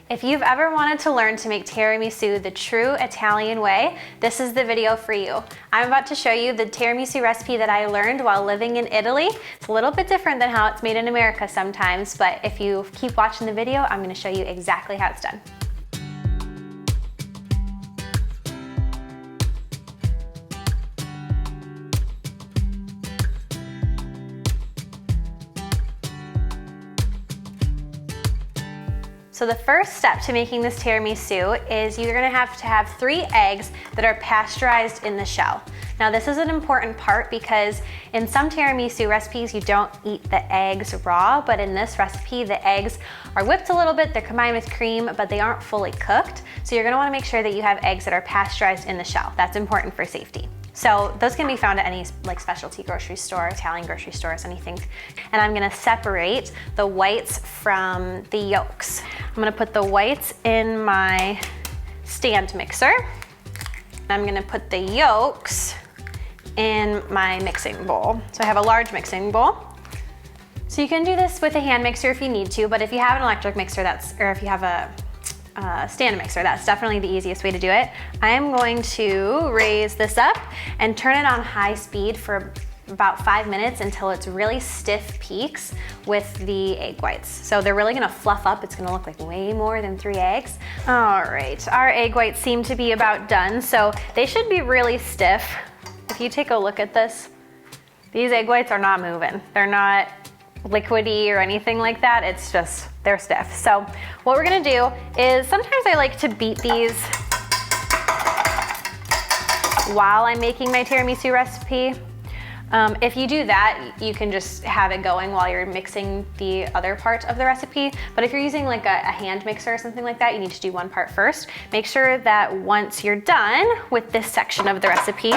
If you've ever wanted to learn to make tiramisu the true Italian way, this is the video for you. I'm about to show you the tiramisu recipe that I learned while living in Italy. It's a little bit different than how it's made in America sometimes, but if you keep watching the video, I'm going to show you exactly how it's done. So the first step to making this tiramisu is you're gonna have to have 3 eggs that are pasteurized in the shell. Now this is an important part because in some tiramisu recipes you don't eat the eggs raw, but in this recipe the eggs are whipped a little bit, they're combined with cream, but they aren't fully cooked. So you're gonna wanna make sure that you have eggs that are pasteurized in the shell. That's important for safety. So those can be found at any like specialty grocery store, Italian grocery stores, anything. And I'm gonna separate the whites from the yolks. I'm gonna put the whites in my stand mixer. I'm gonna put the yolks in my mixing bowl. So I have a large mixing bowl. So you can do this with a hand mixer if you need to, but if you have an electric mixer, or if you have a stand mixer, that's definitely the easiest way to do it. I am going to raise this up and turn it on high speed for about 5 minutes until it's really stiff peaks with the egg whites. So they're really gonna fluff up. It's gonna look like way more than 3 eggs. All right, our egg whites seem to be about done. So they should be really stiff. If you take a look at this, these egg whites are not moving. They're not liquidy or anything like that. It's just, they're stiff. So what we're gonna do is sometimes I like to beat these while I'm making my tiramisu recipe. If you do that, you can just have it going while you're mixing the other part of the recipe. But if you're using like a hand mixer or something like that, you need to do one part first. Make sure that once you're done with this section of the recipe,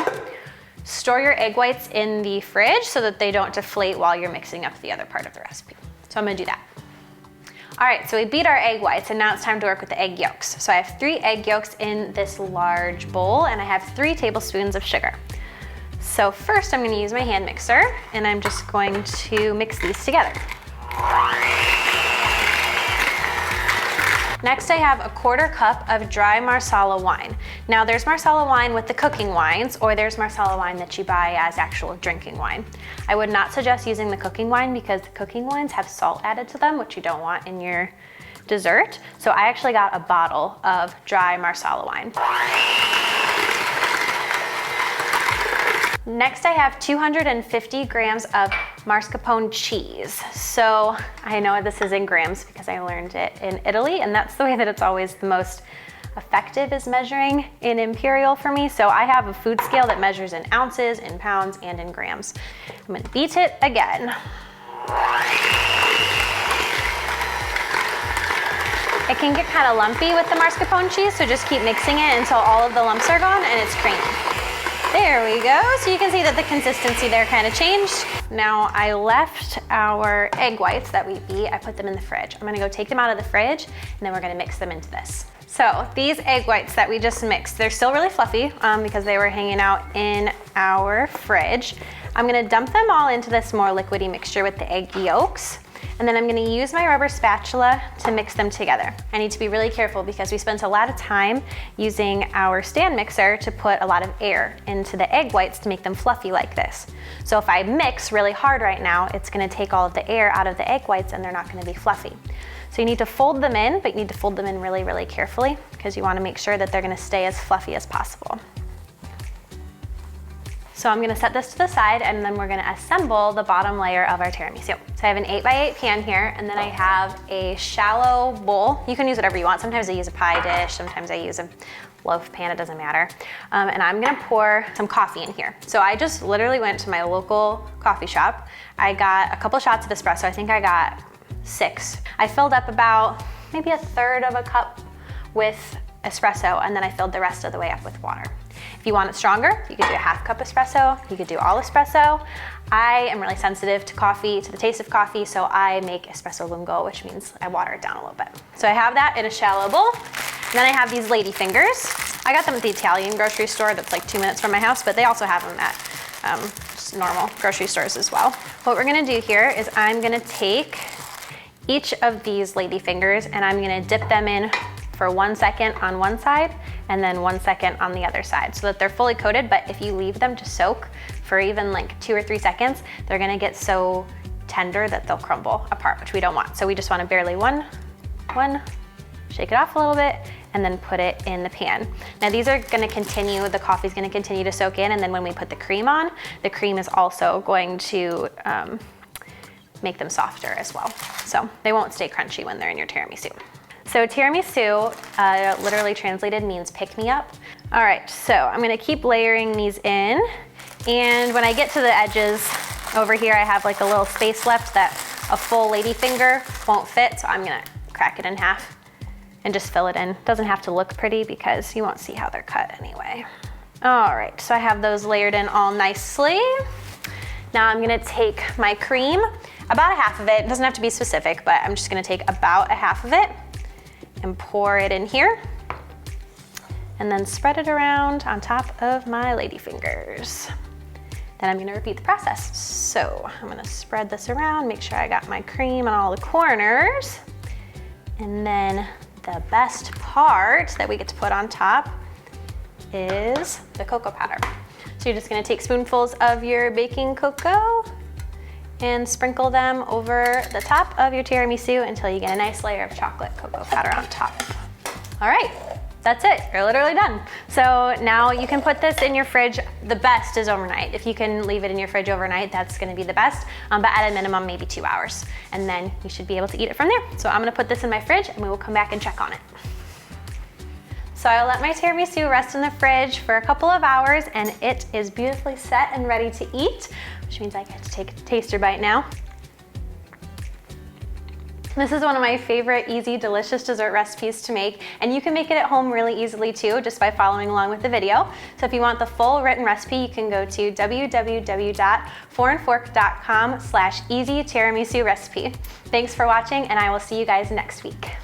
store your egg whites in the fridge so that they don't deflate while you're mixing up the other part of the recipe. So I'm gonna do that. All right, so we beat our egg whites and now it's time to work with the egg yolks. So I have 3 egg yolks in this large bowl and I have 3 tablespoons of sugar. So first I'm gonna use my hand mixer and I'm just going to mix these together. Next I have a 1/4 cup of dry Marsala wine. Now there's Marsala wine with the cooking wines, or there's Marsala wine that you buy as actual drinking wine. I would not suggest using the cooking wine because the cooking wines have salt added to them, which you don't want in your dessert. So I actually got a bottle of dry Marsala wine. Next I have 250 grams of mascarpone cheese. So I know this is in grams because I learned it in Italy and that's the way that it's always the most effective is measuring in imperial for me. So I have a food scale that measures in ounces, in pounds, and in grams. I'm gonna beat it again. It can get kind of lumpy with the mascarpone cheese, so just keep mixing it until all of the lumps are gone and it's creamy. There we go. So you can see that the consistency there kind of changed. Now I left our egg whites that we beat, I put them in the fridge. I'm gonna go take them out of the fridge and then we're gonna mix them into this. So these egg whites that we just mixed, they're still really fluffy because they were hanging out in our fridge. I'm gonna dump them all into this more liquidy mixture with the egg yolks. And then I'm gonna use my rubber spatula to mix them together. I need to be really careful because we spent a lot of time using our stand mixer to put a lot of air into the egg whites to make them fluffy like this. So if I mix really hard right now, it's gonna take all of the air out of the egg whites and they're not gonna be fluffy. So you need to fold them in, but you need to fold them in really, really carefully because you wanna make sure that they're gonna stay as fluffy as possible. So I'm gonna set this to the side and then we're gonna assemble the bottom layer of our tiramisu. So I have an 8x8 pan here and then I have a shallow bowl. You can use whatever you want. Sometimes I use a pie dish, sometimes I use a loaf pan, it doesn't matter. And I'm gonna pour some coffee in here. So I just literally went to my local coffee shop. I got a couple shots of espresso. I think I got 6. I filled up about maybe 1/3 of a cup with espresso and then I filled the rest of the way up with water. If you want it stronger, you could do a 1/2 cup espresso, you could do all espresso. I am really sensitive to coffee, to the taste of coffee, so I make espresso lungo, which means I water it down a little bit. So I have that in a shallow bowl. And then I have these lady fingers. I got them at the Italian grocery store that's like 2 minutes from my house, but they also have them at just normal grocery stores as well. What we're gonna do here is I'm gonna take each of these lady fingers, and I'm gonna dip them in for 1 second on one side and then 1 second on the other side so that they're fully coated. But if you leave them to soak for even like 2 or 3 seconds, they're gonna get so tender that they'll crumble apart, which we don't want. So we just wanna barely one, shake it off a little bit, and then put it in the pan. Now these are gonna continue, the coffee's gonna continue to soak in, and then when we put the cream on, the cream is also going to make them softer as well. So they won't stay crunchy when they're in your tiramisu. So tiramisu, literally translated, means pick me up. All right, so I'm gonna keep layering these in, and when I get to the edges over here, I have like a little space left that a full lady finger won't fit, so I'm gonna crack it in half and just fill it in. Doesn't have to look pretty because you won't see how they're cut anyway. All right, so I have those layered in all nicely. Now I'm gonna take my cream, about a half of it. It doesn't have to be specific, but I'm just gonna take about a half of it and pour it in here, and then spread it around on top of my lady fingers. Then I'm gonna repeat the process. So I'm gonna spread this around, make sure I got my cream on all the corners, and then the best part that we get to put on top is the cocoa powder. So you're just gonna take spoonfuls of your baking cocoa and sprinkle them over the top of your tiramisu until you get a nice layer of chocolate cocoa powder on top. All right, that's it, you're literally done. So now you can put this in your fridge. The best is overnight. If you can leave it in your fridge overnight, that's gonna be the best, but at a minimum, maybe 2 hours. And then you should be able to eat it from there. So I'm gonna put this in my fridge and we will come back and check on it. So I let my tiramisu rest in the fridge for a couple of hours, and it is beautifully set and ready to eat, which means I get to take a taster bite now. This is one of my favorite easy, delicious dessert recipes to make, and you can make it at home really easily too, just by following along with the video. So if you want the full written recipe, you can go to www.forandfork.com/easy tiramisu recipe. Thanks for watching, and I will see you guys next week.